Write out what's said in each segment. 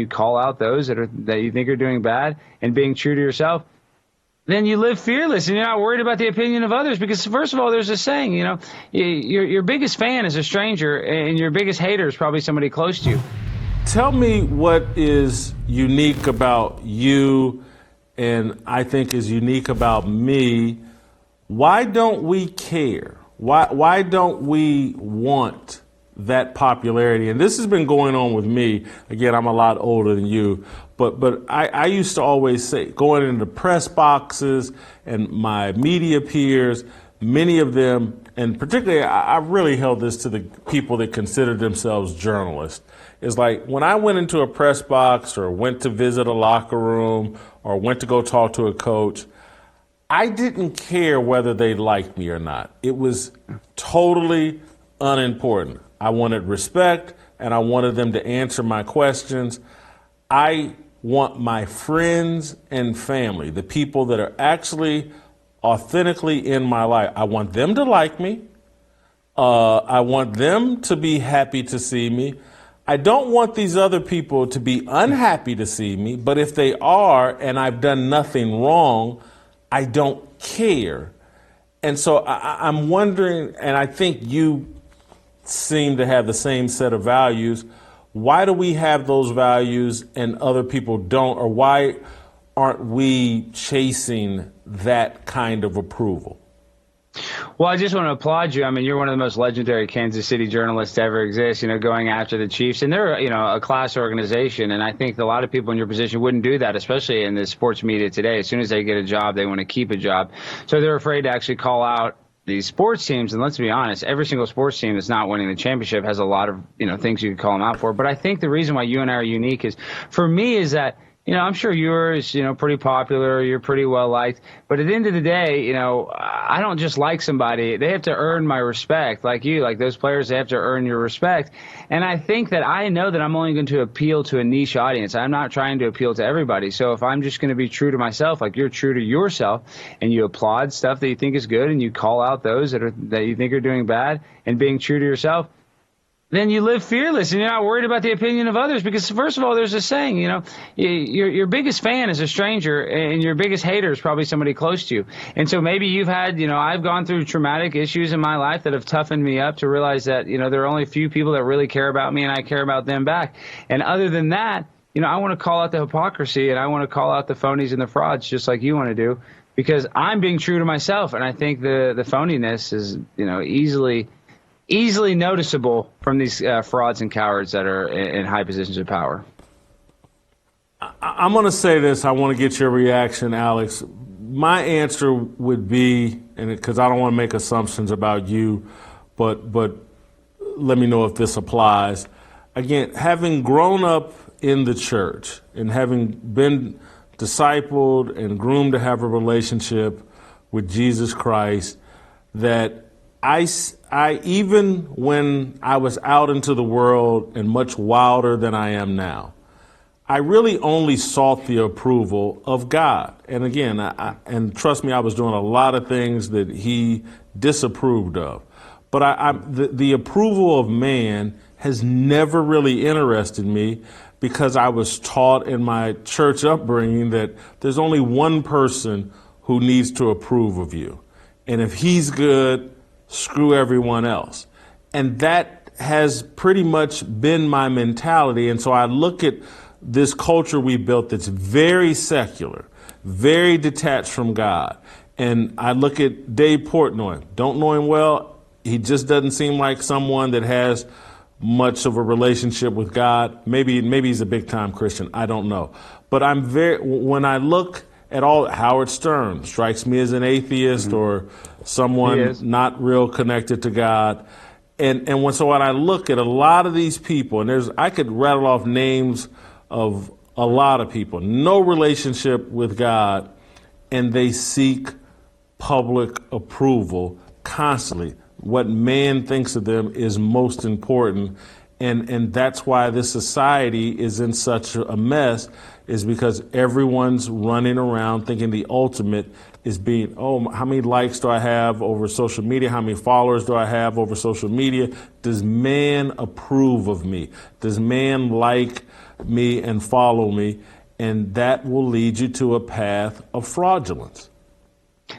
you call out those that you think are doing bad and being true to yourself, then you live fearless and you're not worried about the opinion of others. Because first of all, there's a saying, your biggest fan is a stranger and your biggest hater is probably somebody close to you. Tell me what is unique about you and I think is unique about me. Why don't we care? Why don't we want that popularity? And this has been going on with me. Again, I'm a lot older than you, but I used to always say, going into press boxes and my media peers, many of them, and particularly I really held this to the people that considered themselves journalists, is like when I went into a press box or went to visit a locker room or went to go talk to a coach, I didn't care whether they liked me or not. It was totally unimportant. I wanted respect and I wanted them to answer my questions. I want my friends and family, the people that are actually authentically in my life, I want them to like me. I want them to be happy to see me. I don't want these other people to be unhappy to see me, but if they are and I've done nothing wrong, I don't care. And so I'm wondering, and I think you seem to have the same set of values. Why do we have those values and other people don't? Or why aren't we chasing that kind of approval? Well, I just want to applaud you. I mean, you're one of the most legendary Kansas City journalists to ever exist, going after the Chiefs. And they're, a class organization. And I think a lot of people in your position wouldn't do that, especially in the sports media today. As soon as they get a job, they want to keep a job. So they're afraid to actually call out these sports teams. And let's be honest, every single sports team that's not winning the championship has a lot of, things you could call them out for. But I think the reason why you and I are unique is, for me, is that, I'm sure yours, pretty popular, you're pretty well liked. But at the end of the day, I don't just like somebody. They have to earn my respect, like you, like those players, they have to earn your respect. And I think that I know that I'm only going to appeal to a niche audience. I'm not trying to appeal to everybody. So if I'm just going to be true to myself, like you're true to yourself, and you applaud stuff that you think is good and you call out those that you think are doing bad and being true to yourself, then you live fearless and you're not worried about the opinion of others. Because first of all, there's a saying, your biggest fan is a stranger and your biggest hater is probably somebody close to you. And so maybe you've had, I've gone through traumatic issues in my life that have toughened me up to realize that, there are only a few people that really care about me and I care about them back. And other than that, I want to call out the hypocrisy and I want to call out the phonies and the frauds just like you want to do, because I'm being true to myself. And I think the phoniness is, easily noticeable from these frauds and cowards that are in high positions of power. I'm going to say this. I want to get your reaction, Alex. My answer would be, and because I don't want to make assumptions about you, but let me know if this applies. Again, having grown up in the church and having been discipled and groomed to have a relationship with Jesus Christ, that I even when I was out into the world and much wilder than I am now, I really only sought the approval of God. And again, and trust me, I was doing a lot of things that he disapproved of. But the approval of man has never really interested me, because I was taught in my church upbringing that there's only one person who needs to approve of you. And if he's good, screw everyone else. And that has pretty much been my mentality. And so I look at this culture we built that's very secular, very detached from God. And I look at Dave Portnoy. Don't know him well. He just doesn't seem like someone that has much of a relationship with God. Maybe he's a big time Christian. I don't know. But when I look at all, Howard Stern strikes me as an atheist or someone not real connected to God. And so when I look at a lot of these people, and I could rattle off names of a lot of people, no relationship with God, and they seek public approval constantly. What man thinks of them is most important. And that's why this society is in such a mess, is because everyone's running around thinking the ultimate is being, how many likes do I have over social media? How many followers do I have over social media? Does man approve of me? Does man like me and follow me, and that will lead you to a path of fraudulence.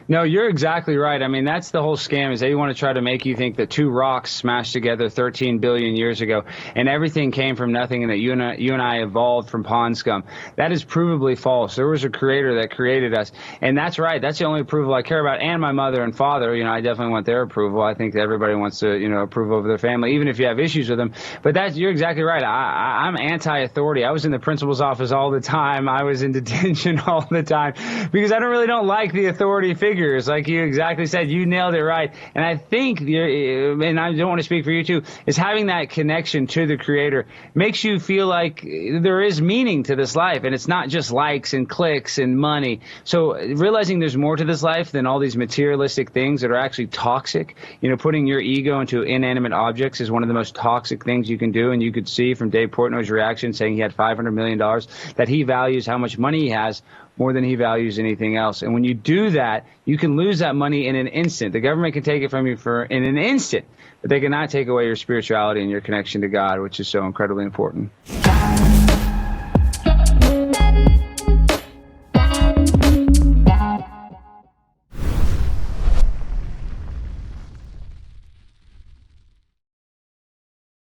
No, you're exactly right. I mean, that's the whole scam, is they want to try to make you think that two rocks smashed together 13 billion years ago and everything came from nothing and that you and I evolved from pond scum. That is provably false. There was a creator that created us. And that's right. That's the only approval I care about. And my mother and father, I definitely want their approval. I think that everybody wants to, approve over their family, even if you have issues with them. But you're exactly right. I'm anti-authority. I was in the principal's office all the time. I was in detention all the time because I don't like the authority figures. Like you exactly said, you nailed it right. And I think, and I don't want to speak for you too, is having that connection to the creator makes you feel like there is meaning to this life. And it's not just likes and clicks and money. So realizing there's more to this life than all these materialistic things that are actually toxic. Putting your ego into inanimate objects is one of the most toxic things you can do. And you could see from Dave Portnoy's reaction saying he had $500 million that he values how much money he has more than he values anything else. And when you do that, you can lose that money in an instant. The government can take it from you in an instant, but they cannot take away your spirituality and your connection to God, which is so incredibly important.